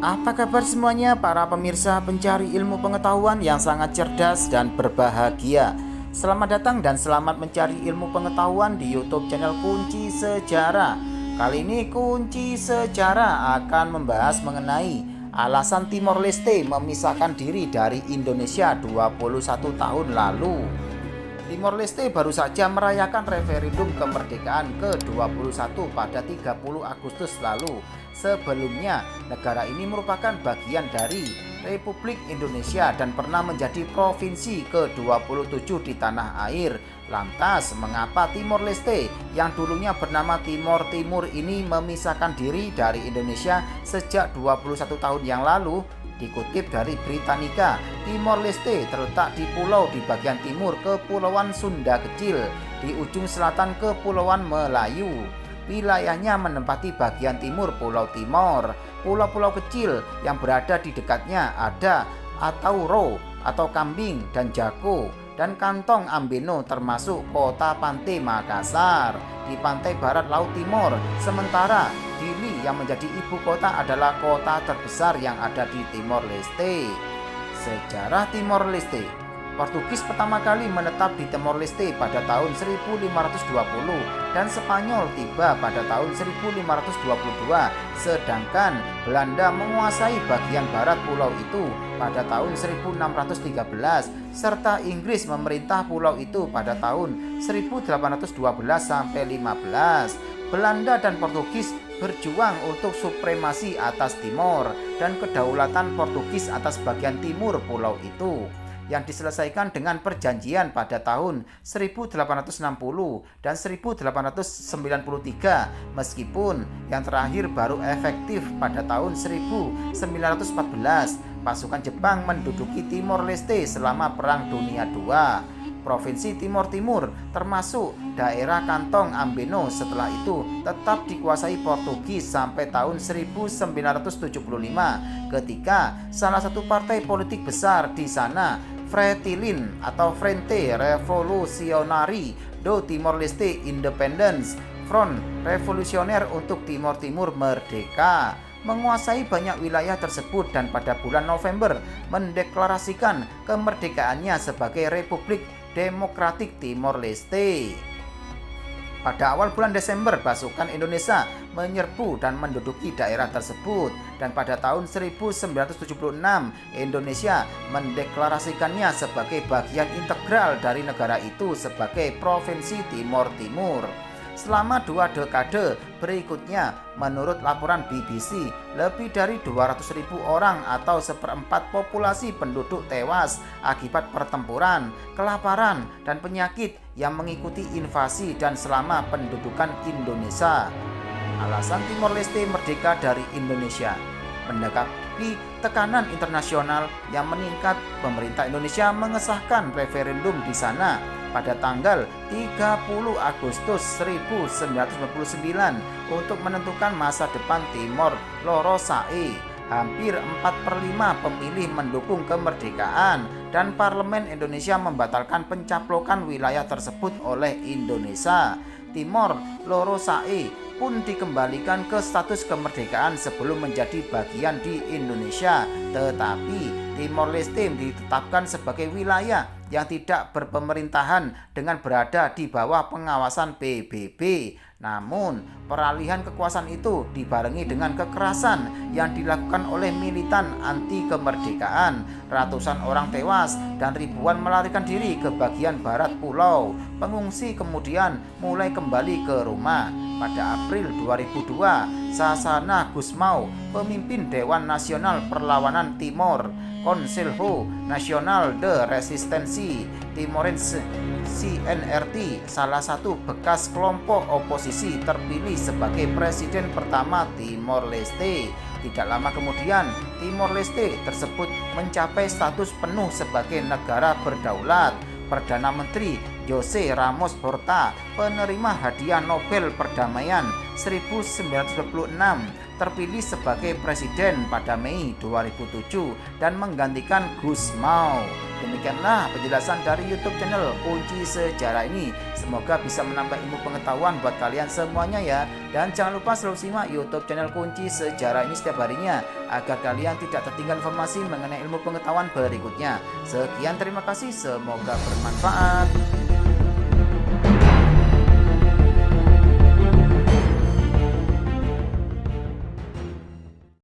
Apa kabar semuanya para pemirsa pencari ilmu pengetahuan yang sangat cerdas dan berbahagia. Selamat datang dan selamat mencari ilmu pengetahuan di YouTube channel Kunci Sejarah. Kali ini Kunci Sejarah akan membahas mengenai alasan Timor Leste memisahkan diri dari Indonesia 21 tahun lalu. Timor Leste baru saja merayakan referendum kemerdekaan ke-21 pada 30 Agustus lalu. Sebelumnya, negara ini merupakan bagian dari Republik Indonesia dan pernah menjadi provinsi ke-27 di tanah air. Lantas, mengapa Timor Leste yang dulunya bernama Timor Timur ini memisahkan diri dari Indonesia sejak 21 tahun yang lalu? Dikutip dari Britannica, Timor Leste terletak di pulau di bagian timur Kepulauan Sunda Kecil, di ujung selatan Kepulauan Melayu. Wilayahnya menempati bagian timur Pulau Timor. Pulau-pulau kecil yang berada di dekatnya ada Atauro atau Kambing dan Jako, dan Kantong Ambeno termasuk kota Pantai Makassar di pantai barat Laut Timor. Sementara Dili yang menjadi ibu kota adalah kota terbesar yang ada di Timor Leste. Sejarah Timor Leste. Portugis pertama kali menetap di Timor Leste pada tahun 1520 dan Spanyol tiba pada tahun 1522, sedangkan Belanda menguasai bagian barat pulau itu pada tahun 1613 serta Inggris memerintah pulau itu pada tahun 1812 sampai 15. Belanda dan Portugis berjuang untuk supremasi atas Timor dan kedaulatan Portugis atas bagian timur pulau itu, yang diselesaikan dengan perjanjian pada tahun 1860 dan 1893, meskipun yang terakhir baru efektif pada tahun 1914. Pasukan Jepang menduduki Timor Leste selama Perang Dunia II. Provinsi Timor Timur termasuk daerah Kantong Ambeno setelah itu tetap dikuasai Portugis sampai tahun 1975 ketika salah satu partai politik besar di sana, Fretilin atau Frente Revolucionari do Timor Leste Independence Front Revolusioner untuk Timor Timur Merdeka, menguasai banyak wilayah tersebut dan pada bulan November mendeklarasikan kemerdekaannya sebagai Republik Demokratik Timor Leste. Pada awal bulan Desember, pasukan Indonesia menyerbu dan menduduki daerah tersebut, dan pada tahun 1976 Indonesia mendeklarasikannya sebagai bagian integral dari negara itu sebagai Provinsi Timor Timur. Selama 2 dekade berikutnya, menurut laporan BBC, lebih dari 200.000 orang atau seperempat populasi penduduk tewas akibat pertempuran, kelaparan, dan penyakit yang mengikuti invasi dan selama pendudukan Indonesia. Alasan Timor Leste merdeka dari Indonesia. Mendekati tekanan internasional yang meningkat, pemerintah Indonesia mengesahkan referendum di sana pada tanggal 30 Agustus 1999 untuk menentukan masa depan Timor Lorosae. Hampir 4/5 pemilih mendukung kemerdekaan dan Parlemen Indonesia membatalkan pencaplokan wilayah tersebut oleh Indonesia. Timor Lorosae pun dikembalikan ke status kemerdekaan sebelum menjadi bagian di Indonesia, tetapi Timor Leste ditetapkan sebagai wilayah yang tidak berpemerintahan dengan berada di bawah pengawasan PBB. Namun, peralihan kekuasaan itu dibarengi dengan kekerasan yang dilakukan oleh militan anti kemerdekaan. Ratusan orang tewas dan ribuan melarikan diri ke bagian barat pulau. Pengungsi kemudian mulai kembali ke rumah. Pada April 2002, Sasana Gusmao, pemimpin Dewan Nasional Perlawanan Timor, Consejo Nacional de Resistency Timorense CNRT, salah satu bekas kelompok oposisi, terpilih sebagai presiden pertama Timor Leste. Tidak lama kemudian, Timor Leste tersebut mencapai status penuh sebagai negara berdaulat. Perdana Menteri Jose Ramos Horta, penerima hadiah Nobel Perdamaian 1926, terpilih sebagai presiden pada Mei 2007 dan menggantikan Gus Mau. Demikianlah penjelasan dari YouTube channel Kunci Sejarah ini. Semoga bisa menambah ilmu pengetahuan buat kalian semuanya ya. Dan jangan lupa selalu simak YouTube channel Kunci Sejarah ini setiap harinya agar kalian tidak tertinggal informasi mengenai ilmu pengetahuan berikutnya. Sekian, terima kasih, semoga bermanfaat.